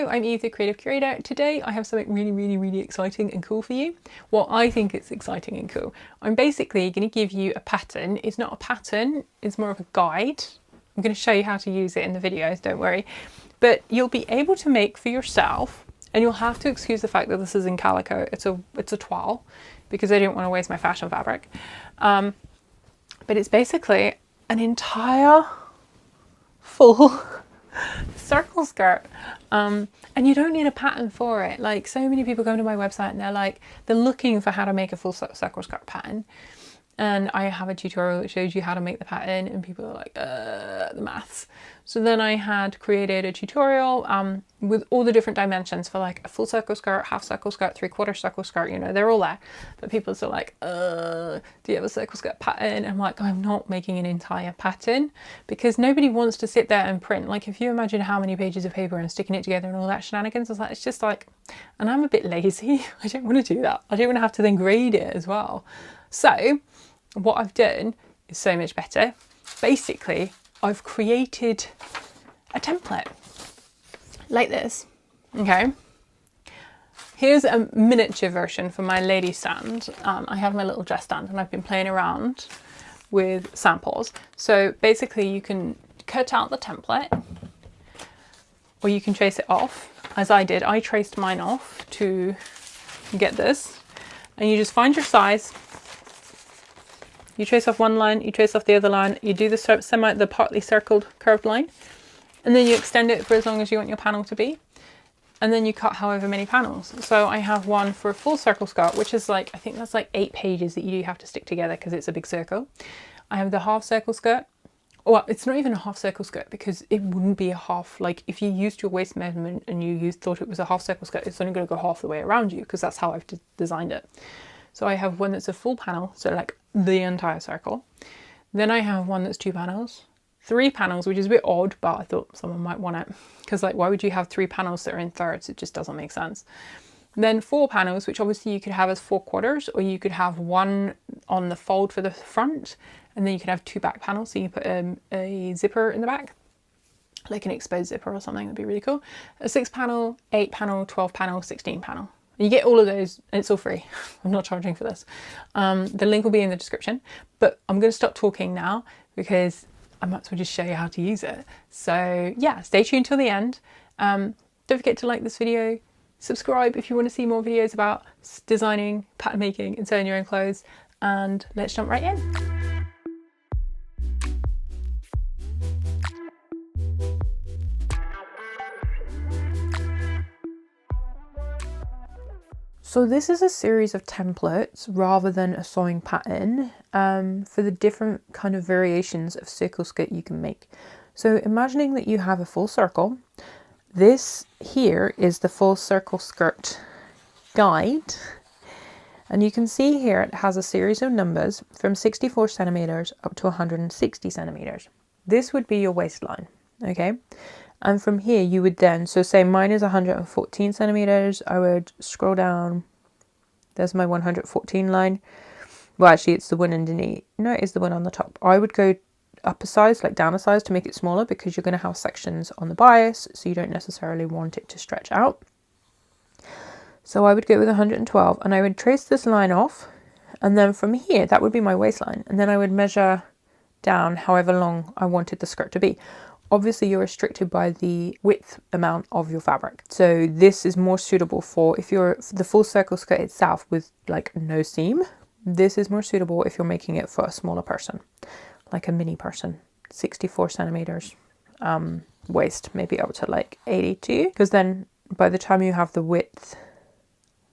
Hello, I'm Eve, the creative curator. Today I have something really exciting and cool for you. Well, I think it's exciting and cool. I'm basically going to give you a pattern. It's not a pattern, it's more of a guide. I'm going to show you how to use it in the videos, don't worry. But you'll be able to make for yourself, and you'll have to excuse the fact that this is in calico. It's a toile because I didn't want to waste my fashion fabric. But it's basically an entire full circle skirt, and you don't need a pattern for it. Like, so many people come to my website and they're looking for how to make a full circle skirt pattern, and I have a tutorial that shows you how to make the pattern, and people are like, the maths. So then I had created a tutorial with all the different dimensions for like a full circle skirt, half circle skirt, 3/4 circle skirt, you know, they're all there. But people are still like, do you have a circle skirt pattern? I'm like, I'm not making an entire pattern because nobody wants to sit there and print. Like, if you imagine how many pages of paper and sticking it together and all that shenanigans, it's just like, and I'm a bit lazy. I don't want to do that. I don't want to have to then grade it as well. So what I've done is so much better. Basically, I've created a template like this. Okay. Here's a miniature version for my lady stand. I have my little dress stand and I've been playing around with samples. So basically you can cut out the template or you can trace it off, as I did. I traced mine off to get this, and you just find your size. You trace off one line, you trace off the other line, you do the partly circled curved line, and then you extend it for as long as you want your panel to be. And then you cut however many panels. So I have one for a full circle skirt, which is like, I think that's like 8 pages that you do have to stick together because it's a big circle. I have the half circle skirt. Well, it's not even a half circle skirt because it wouldn't be a half. Like, if you used your waist measurement and you thought it was a half circle skirt, it's only going to go half the way around you because that's how I've designed it. So I have one that's a full panel, so like the entire circle. Then I have one that's 2 panels, 3 panels, which is a bit odd, but I thought someone might want it. Because, like, why would you have 3 panels that are in thirds? It just doesn't make sense. Then 4 panels, which obviously you could have as 4/4, or you could have one on the fold for the front, and then you could have 2 back panels. So you put a zipper in the back, like an exposed zipper or something. That'd be really cool. A 6 panel, 8 panel, 12 panel, 16 panel. You get all of those and it's all free. I'm not charging for this. The link will be in the description, but I'm going to stop talking now because I might as well just show you how to use it. So yeah, stay tuned till the end. Don't forget to like this video, subscribe if you want to see more videos about designing, pattern making and sewing your own clothes, and let's jump right in. So this is a series of templates rather than a sewing pattern for the different kind of variations of circle skirt you can make. So imagining that you have a full circle, this here is the full circle skirt guide. And you can see here it has a series of numbers from 64 centimeters up to 160 centimeters. This would be your waistline, okay? And from here you would then, so say mine is 114 centimeters, I would scroll down, there's my 114 line. Well, actually it's the one underneath, no, it is the one on the top. I would go up a size, like down a size to make it smaller because you're going to have sections on the bias, so you don't necessarily want it to stretch out. So I would go with 112 and I would trace this line off, and then from here, that would be my waistline. And then I would measure down however long I wanted the skirt to be. Obviously you're restricted by the width amount of your fabric. So this is more suitable for if you're the full circle skirt itself with like no seam. This is more suitable if you're making it for a smaller person, like a mini person, 64 centimeters waist, maybe up to like 82. Because then by the time you have the width,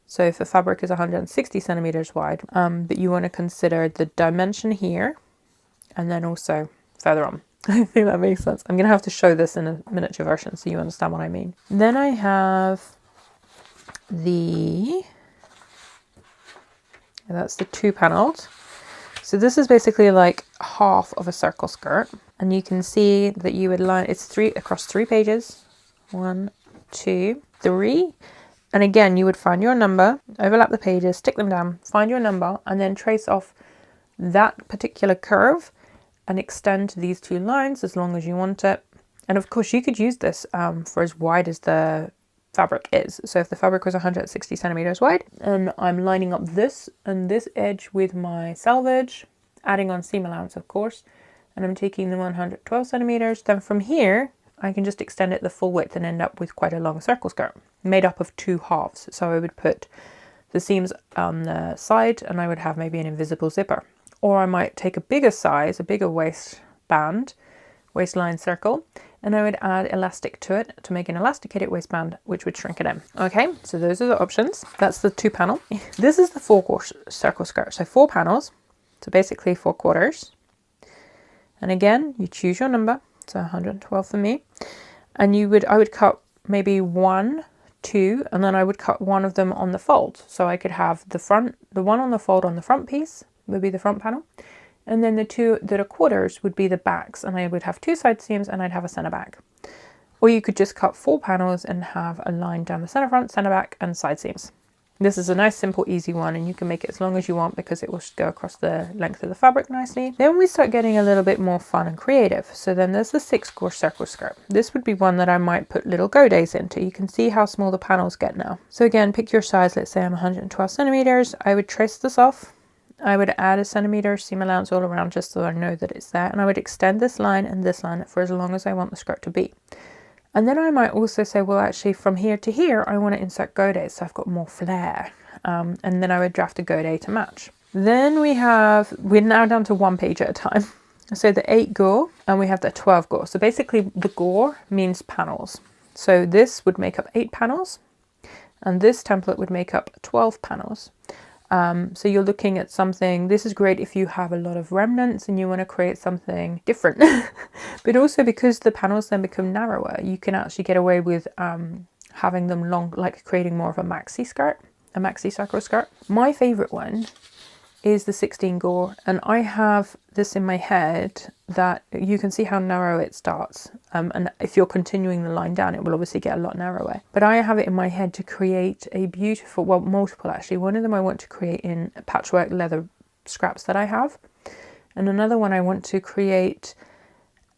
so if the fabric is 160 centimeters wide, but you want to consider the dimension here and then also further on. I think that makes sense. I'm going to have to show this in a miniature version so you understand what I mean. Then I have that's the 2 panels. So this is basically like half of a circle skirt. And you can see that you would line, it's 3 across 3 pages. 1, 2, 3. And again, you would find your number, overlap the pages, stick them down, find your number, and then trace off that particular curve and extend these 2 lines as long as you want it. And of course you could use this for as wide as the fabric is. So if the fabric was 160 centimeters wide, and I'm lining up this and this edge with my selvage, adding on seam allowance of course, and I'm taking the 112 centimeters, then from here I can just extend it the full width and end up with quite a long circle skirt made up of 2 halves. So I would put the seams on the side and I would have maybe an invisible zipper. Or I might take a bigger size, a bigger waistline circle, and I would add elastic to it to make an elasticated waistband, which would shrink it in. Okay, so those are the options. That's the 2 panel. This is the 4-quarter circle skirt. So 4 panels, so basically 4 quarters. And again, you choose your number. So 112 for me. And I would cut maybe 1, 2, and then I would cut one of them on the fold. So I could have the one on the fold on the front piece would be the front panel. And then the 2 that are quarters would be the backs, and I would have 2 side seams and I'd have a center back. Or you could just cut 4 panels and have a line down the center front, center back and side seams. This is a nice, simple, easy one, and you can make it as long as you want because it will go across the length of the fabric nicely. Then we start getting a little bit more fun and creative. So then there's the 6-core circle skirt. This would be one that I might put little go days into. You can see how small the panels get now. So again, pick your size. Let's say I'm 112 centimeters. I would trace this off. I would add a centimeter seam allowance all around just so I know that it's there. And I would extend this line and this line for as long as I want the skirt to be. And then I might also say, well, actually from here to here, I want to insert go days. So I've got more flair. And then I would draft a go day to match. Then we're now down to 1 page at a time. So the 8 gore and we have the 12 gore. So basically the gore means panels. So this would make up 8 panels and this template would make up 12 panels. So you're looking at something, this is great if you have a lot of remnants and you want to create something different. But also because the panels then become narrower, you can actually get away with having them long, like creating more of a maxi skirt, a maxi circle skirt. My favorite one is the 16 gore, and I have this in my head that you can see how narrow it starts, and if you're continuing the line down it will obviously get a lot narrower, but I have it in my head to create a beautiful, well, multiple actually. One of them I want to create in patchwork leather scraps that I have, and another one I want to create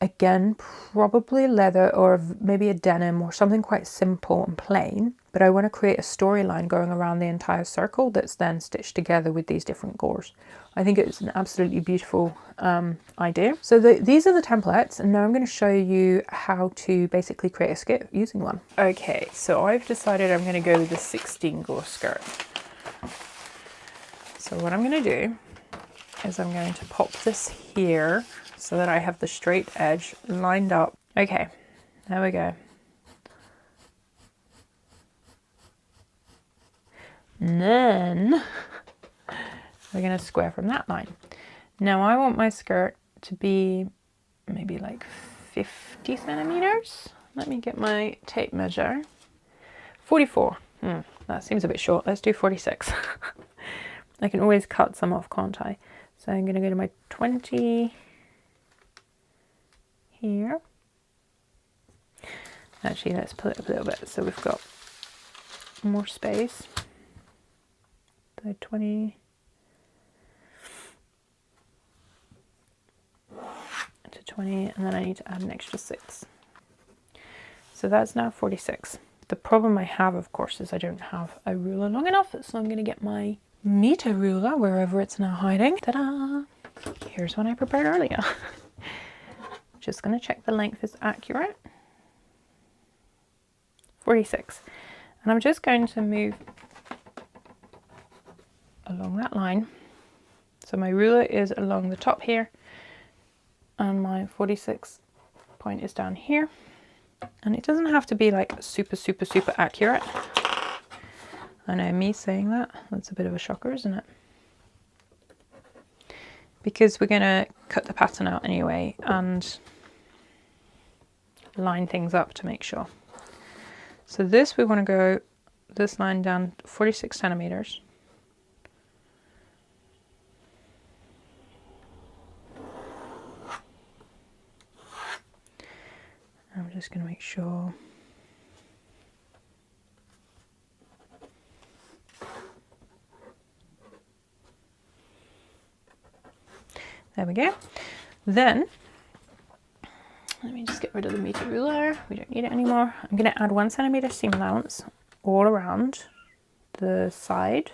again probably leather or maybe a denim or something quite simple and plain, but I want to create a storyline going around the entire circle that's then stitched together with these different gores. I think it's an absolutely beautiful idea. So these are the templates, and now I'm going to show you how to basically create a skit using one. Okay, so I've decided I'm going to go with the 16 gore skirt. So what I'm going to do is I'm going to pop this here so that I have the straight edge lined up. Okay, there we go. And then we're going to square from that line. Now I want my skirt to be maybe like 50 centimeters. Let me get my tape measure. 44. That seems a bit short. Let's do 46. I can always cut some off, can't I? So I'm going to go to my 20 here. Actually, let's pull it up a little bit so we've got more space. So 20 to 20, and then I need to add an extra 6. So that's now 46. The problem I have, of course, is I don't have a ruler long enough, so I'm going to get my meter ruler wherever it's now hiding. Ta-da! Here's one I prepared earlier. Just going to check the length is accurate. 46. And I'm just going to move along that line. So my ruler is along the top here, and my 46 point is down here. And it doesn't have to be like super accurate. I know, me saying that's a bit of a shocker, isn't it? Because we're going to cut the pattern out anyway and line things up to make sure. So this, we want to go this line down 46 centimeters. I'm just going to make sure. There we go. Then, let me just get get rid of the meter ruler. We don't need it anymore. I'm going to add 1 centimeter seam allowance all around the side.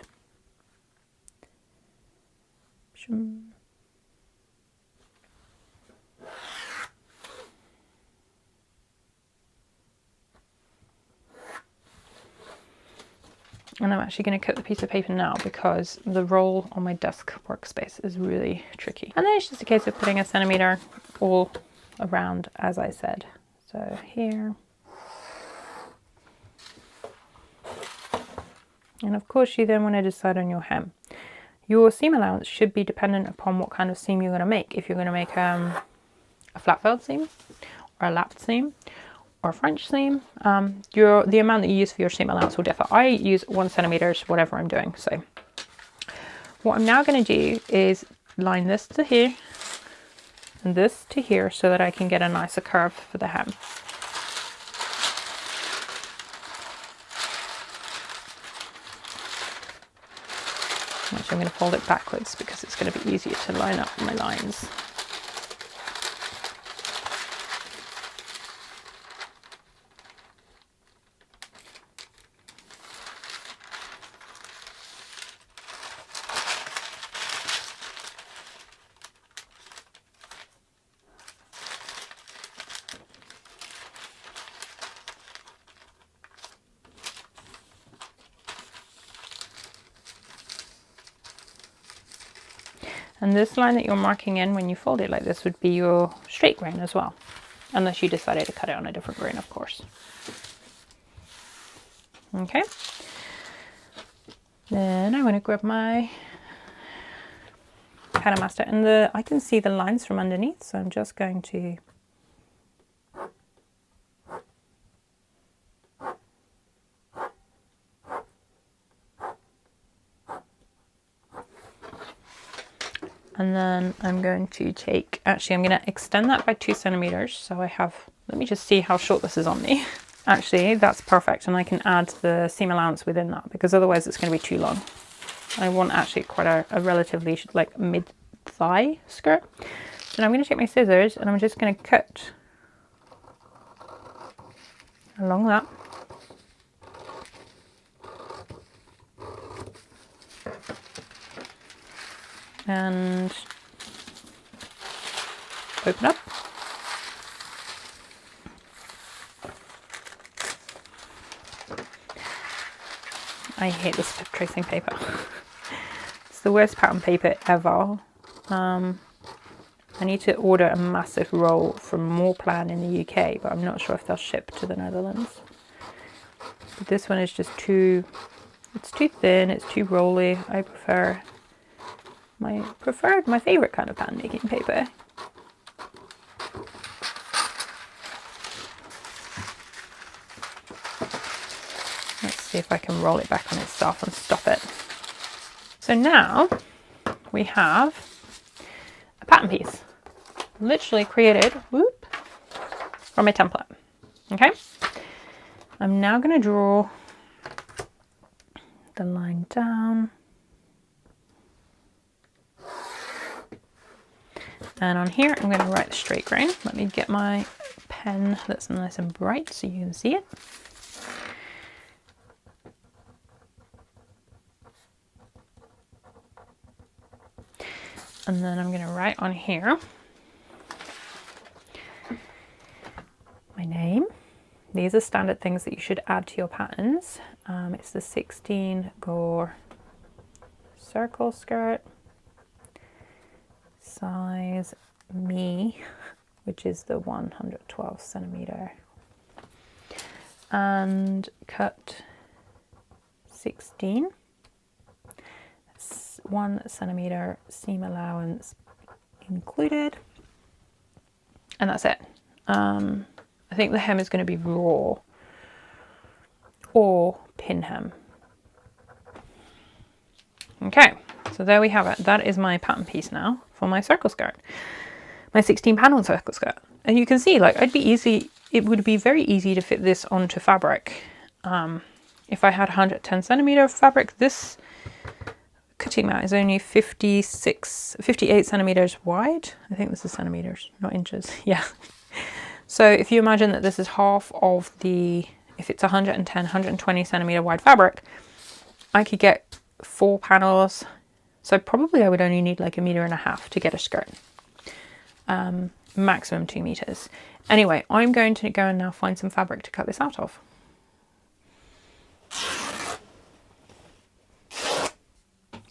And I'm actually going to cut the piece of paper now because the roll on my desk workspace is really tricky. And then it's just a case of putting 1 centimeter all around, as I said. So here. And of course you then want to decide on your hem. Your seam allowance should be dependent upon what kind of seam you're going to make. If you're going to make a flat felled seam or a lapped seam or French seam, the amount that you use for your seam allowance will differ. I use 1 centimeter, whatever I'm doing. So what I'm now going to do is line this to here and this to here so that I can get a nicer curve for the hem. Actually, I'm going to fold it backwards because it's going to be easier to line up my lines. And this line that you're marking in when you fold it like this would be your straight grain as well, unless you decided to cut it on a different grain, of course. Okay. Then I'm going to grab my pattern master, and I can see the lines from underneath, so I'm just going to and then I'm going to take, actually I'm going to extend that by 2 centimeters. So I have, let me just see how short this is on me. Actually, that's perfect. And I can add the seam allowance within that because otherwise it's going to be too long. I want actually quite a relatively like mid-thigh skirt. So now I'm going to take my scissors and I'm just going to cut along that. And open up. I hate this step tracing paper. It's the worst pattern paper ever. I need to order a massive roll from Moorplan in the UK, but I'm not sure if they'll ship to the Netherlands. But this one is just it's too thin, it's too rolly. I prefer my favorite kind of pattern making paper. Let's see if I can roll it back on itself and stop it. So now we have a pattern piece, literally created from a template. Okay, I'm now going to draw the line down. And on here, I'm going to write the straight grain. Let me get my pen that's nice and bright so you can see it. And then I'm going to write on here my name. These are standard things that you should add to your patterns. It's the 16 gore circle skirt. Size me, which is the 112 centimeter, and cut 16. That's 1 centimeter seam allowance included, and that's it. I think the hem is going to be raw or pin hem. Okay. So there we have it. That is my pattern piece now for my circle skirt, my 16 panel circle skirt. And you can see, like, it would be very easy to fit this onto fabric. If I had 110 centimeter of fabric, this cutting mat is only 58 centimeters wide. I think this is centimeters, not inches. Yeah. So if you imagine that this is half of the, if it's 110, 120 centimeter wide fabric, I could get 4 panels. So probably I would only need like 1.5 meters to get a skirt. Maximum 2 meters. Anyway, I'm going to go and now find some fabric to cut this out of.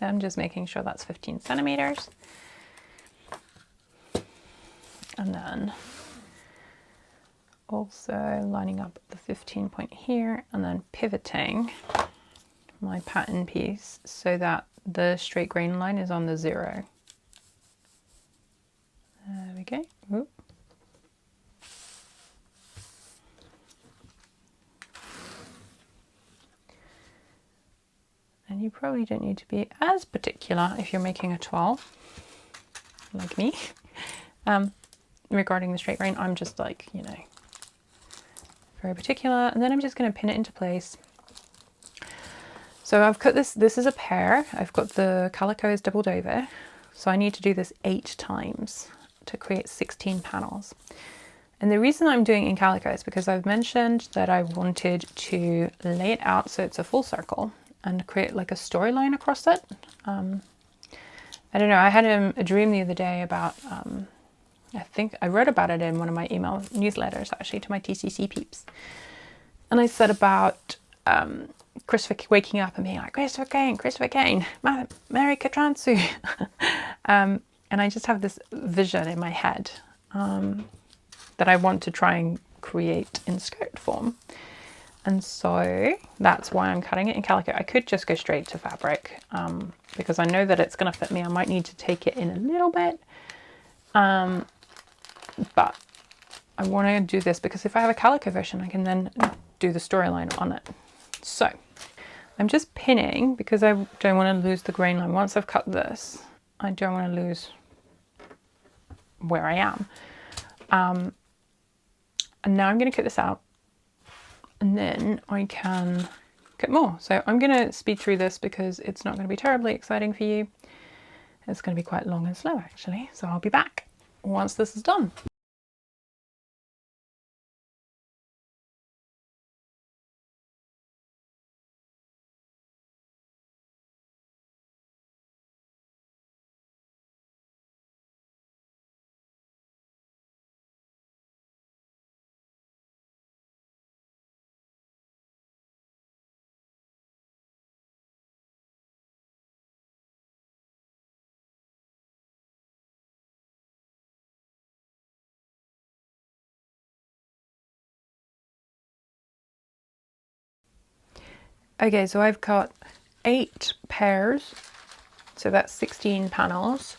I'm just making sure that's 15 centimeters. And then also lining up the 15 point here and then pivoting my pattern piece so that the straight grain line is on the 0. There we go. Ooh. And you probably don't need to be as particular if you're making a 12, like me. Regarding the straight grain, I'm just like, you know, very particular. And then I'm just going to pin it into place. So I've cut this is a pair. I've got the calico is doubled over. So I need to do this 8 times to create 16 panels. And the reason I'm doing it in calico is because I've mentioned that I wanted to lay it out so it's a full circle and create like a storyline across it. I don't know, I had a dream the other day about, I think I wrote about it in one of my email newsletters actually to my TCC peeps. And I said about Christopher waking up and being like, Christopher Kane, Mary Katransu. And I just have this vision in my head that I want to try and create in skirt form. And so that's why I'm cutting it in calico. I could just go straight to fabric because I know that it's going to fit me. I might need to take it in a little bit. But I want to do this because if I have a calico version, I can then do the storyline on it. So I'm just pinning because I don't want to lose the grain line. Once I've cut this, I don't want to lose where I am. And now I'm going to cut this out and then I can cut more. So I'm going to speed through this because it's not going to be terribly exciting for you. It's going to be quite long and slow actually. So I'll be back once this is done. Okay, so I've cut 8 pairs, so that's 16 panels.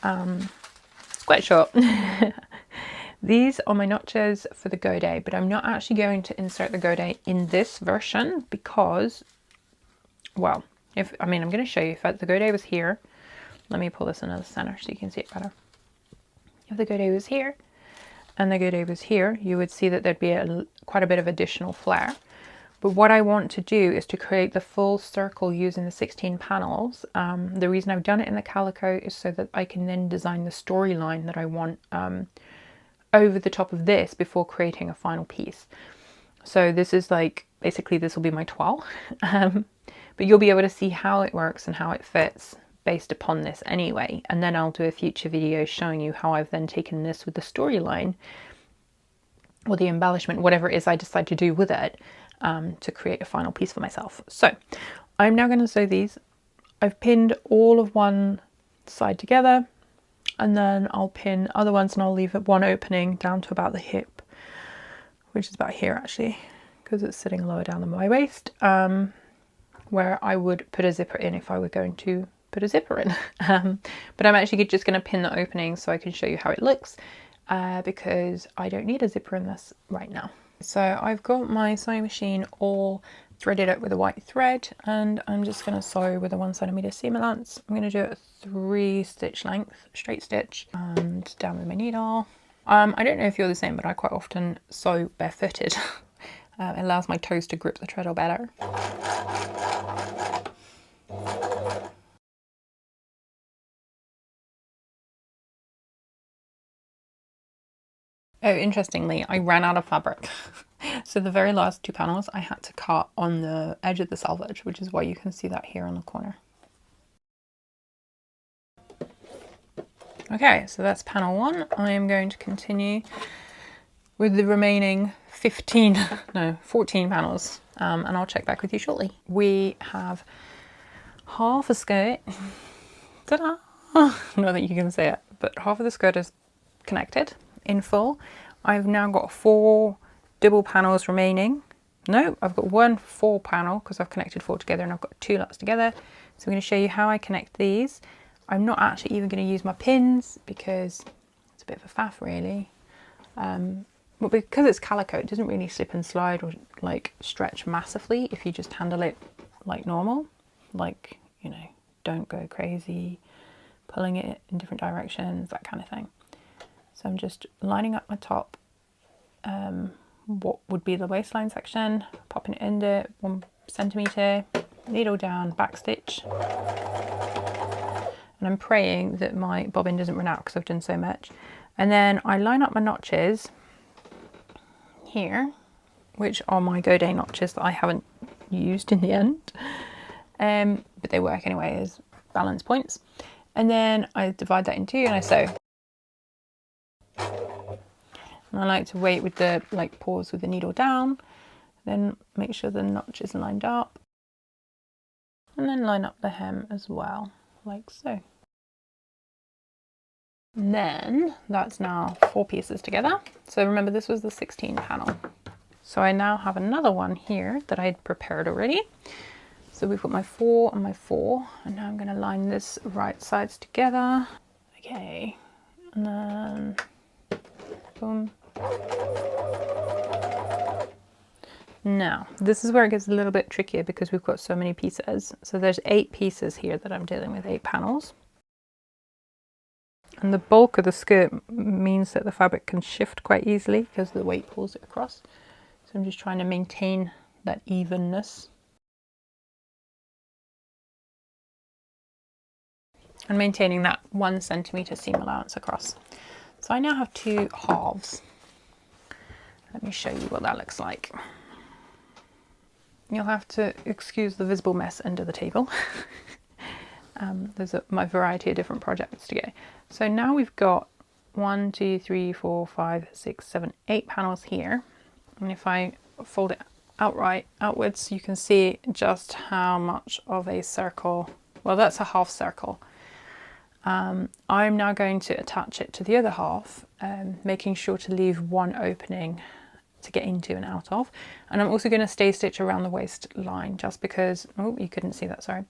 It's quite short. These are my notches for the godé, but I'm not actually going to insert the godé in this version because, well, I'm going to show you. If the godé was here, let me pull this into the center so you can see it better. If the godé was here and the godé was here, you would see that there'd be quite a bit of additional flare. But what I want to do is to create the full circle using the 16 panels. The reason I've done it in the calico is so that I can then design the storyline that I want over the top of this before creating a final piece. So this is like, basically this will be my toile. But you'll be able to see how it works and how it fits based upon this anyway. And then I'll do a future video showing you how I've then taken this with the storyline or the embellishment, whatever it is I decide to do with it. To create a final piece for myself. So I'm now going to sew these. I've pinned all of one side together and then I'll pin other ones and I'll leave one opening down to about the hip, which is about here actually, because it's sitting lower down than my waist, where I would put a zipper in if I were going to put a zipper in. But I'm actually just going to pin the opening so I can show you how it looks because I don't need a zipper in this right now. So I've got my sewing machine all threaded up with a white thread and I'm just going to sew with a 1 centimeter seam allowance. I'm going to do it 3 stitch length, straight stitch, and down with my needle. I don't know if you're the same, but I quite often sew barefooted. It allows my toes to grip the treadle better. Oh, interestingly, I ran out of fabric. So the very last 2 panels I had to cut on the edge of the selvage, which is why you can see that here on the corner. Okay, so that's panel 1. I am going to continue with the remaining 14 panels, and I'll check back with you shortly. We have half a skirt. Ta-da! Not that you can see it, but half of the skirt is connected in full. I've now got 4 double panels remaining. No, I've got 1 4 panel because I've connected 4 together, and I've got 2 lots together. So I'm going to show you how I connect these. I'm not actually even going to use my pins because it's a bit of a faff really. But because it's calico, it doesn't really slip and slide or like stretch massively if you just handle it like normal. Like, you know, don't go crazy pulling it in different directions, that kind of thing. So I'm just lining up my top, what would be the waistline section, popping it in there 1 centimetre, needle down, back stitch. And I'm praying that my bobbin doesn't run out because I've done so much. And then I line up my notches here, which are my Goday notches that I haven't used in the end. But they work anyway as balance points. And then I divide that in 2 and I sew. And I like to wait with the, pause with the needle down, then make sure the notch is lined up. And then line up the hem as well, like so. And then that's now 4 pieces together. So remember, this was the 16 panel. So I now have another one here that I had prepared already. So we've got my 4 and my 4, and now I'm going to line this right sides together. Okay, and then boom. Now, this is where it gets a little bit trickier because we've got so many pieces. So there's 8 pieces here that I'm dealing with, 8 panels. And the bulk of the skirt means that the fabric can shift quite easily because the weight pulls it across. So I'm just trying to maintain that evenness. And maintaining that 1 centimetre seam allowance across. So I now have 2 halves. Let me show you what that looks like. You'll have to excuse the visible mess under the table. There's my variety of different projects to go. So now we've got 1, 2, 3, 4, 5, 6, 7, 8 panels here. And if I fold it outwards, you can see just how much of a circle, well, that's a half circle. I'm now going to attach it to the other half, making sure to leave 1 opening to get into and out of. And I'm also going to stay stitch around the waistline just because, oh, you couldn't see that, sorry.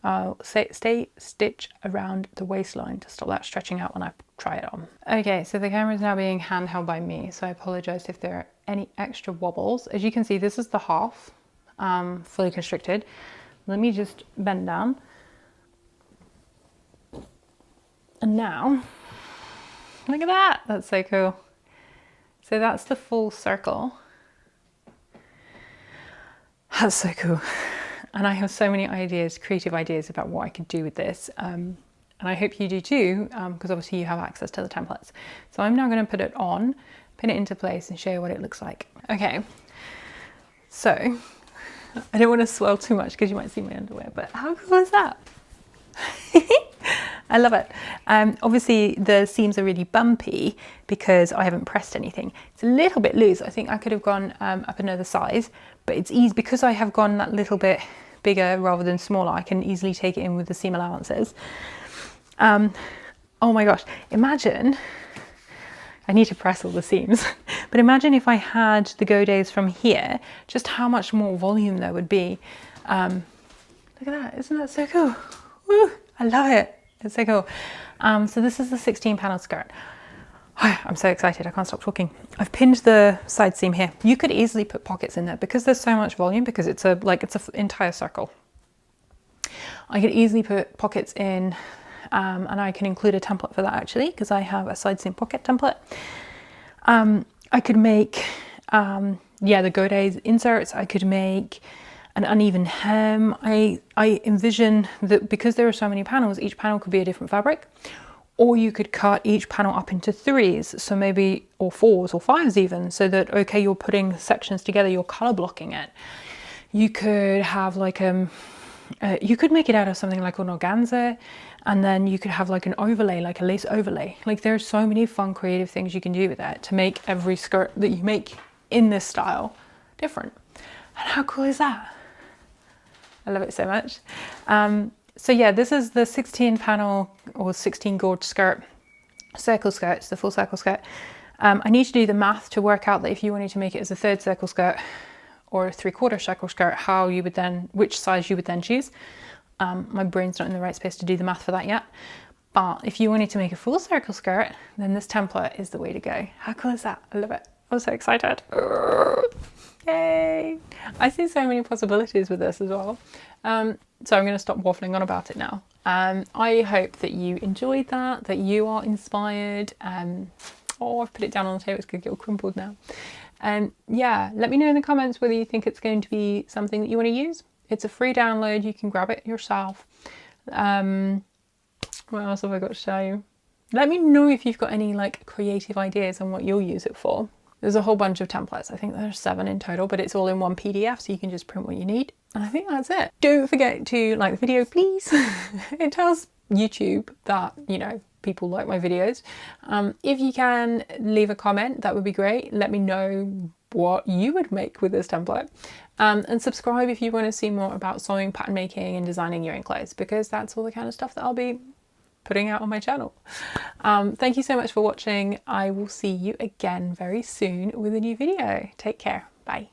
I'll stay stitch around the waistline to stop that stretching out when I try it on. Okay, so the camera is now being handheld by me, so I apologize if there are any extra wobbles. As you can see, this is the half, fully constricted. Let me just bend down. And now, look at that, that's so cool. So that's the full circle. That's so cool. And I have so many ideas, creative ideas about what I could do with this. And I hope you do too, because obviously you have access to the templates. So I'm now going to put it on, pin it into place and show you what it looks like. Okay, so I don't want to swirl too much because you might see my underwear, but how cool is that? I love it. Obviously the seams are really bumpy because I haven't pressed anything. It's a little bit loose. I think I could have gone up another size, but it's easy because I have gone that little bit bigger rather than smaller. I can easily take it in with the seam allowances. Oh my gosh, imagine, I need to press all the seams, but imagine if I had the Godays from here, just how much more volume there would be. Look at that, isn't that so cool? Woo, I love it. It's so cool. So this is the 16 panel skirt. I'm so excited, I can't stop talking. I've pinned the side seam here. You could easily put pockets in there because there's so much volume, because it's an entire circle. I could easily put pockets in, and I can include a template for that actually, because I have a side seam pocket template. I could make, the Godays inserts. I could make an uneven hem. I envision that because there are so many panels, each panel could be a different fabric, Or you could cut each panel up into 3s, so maybe, or 4s or 5s even, so that, okay, you're putting sections together, you're color blocking it. You could have like you could make it out of something like an organza, and then you could have like an overlay, like a lace overlay. Like there's so many fun creative things you can do with that to make every skirt that you make in this style different. And how cool is that? I love it so much. So yeah, this is the 16 panel or 16 gauge skirt, circle skirt, it's the full circle skirt. I need to do the math to work out that if you wanted to make it as a 3rd circle skirt or a 3/4 circle skirt, how you would then, which size you would then choose. My brain's not in the right space to do the math for that yet. But if you wanted to make a full circle skirt, then this template is the way to go. How cool is that? I love it. I'm so excited. Yay! I see so many possibilities with this as well. So I'm going to stop waffling on about it now. I hope that you enjoyed that you are inspired. Oh, I've put it down on the table, it's going to get all crumpled now. Yeah, let me know in the comments whether you think it's going to be something that you want to use. It's a free download, you can grab it yourself. What else have I got to show you? Let me know if you've got any like creative ideas on what you'll use it for. There's a whole bunch of templates. I think there's 7 in total, but it's all in one PDF, so you can just print what you need. And I think that's it. Don't forget to like the video, please. It tells YouTube that, you know, people like my videos. If you can leave a comment, that would be great. Let me know what you would make with this template. And subscribe if you want to see more about sewing, pattern making and designing your own clothes, because that's all the kind of stuff that I'll be putting out on my channel. Thank you so much for watching. I will see you again very soon with a new video. Take care. Bye.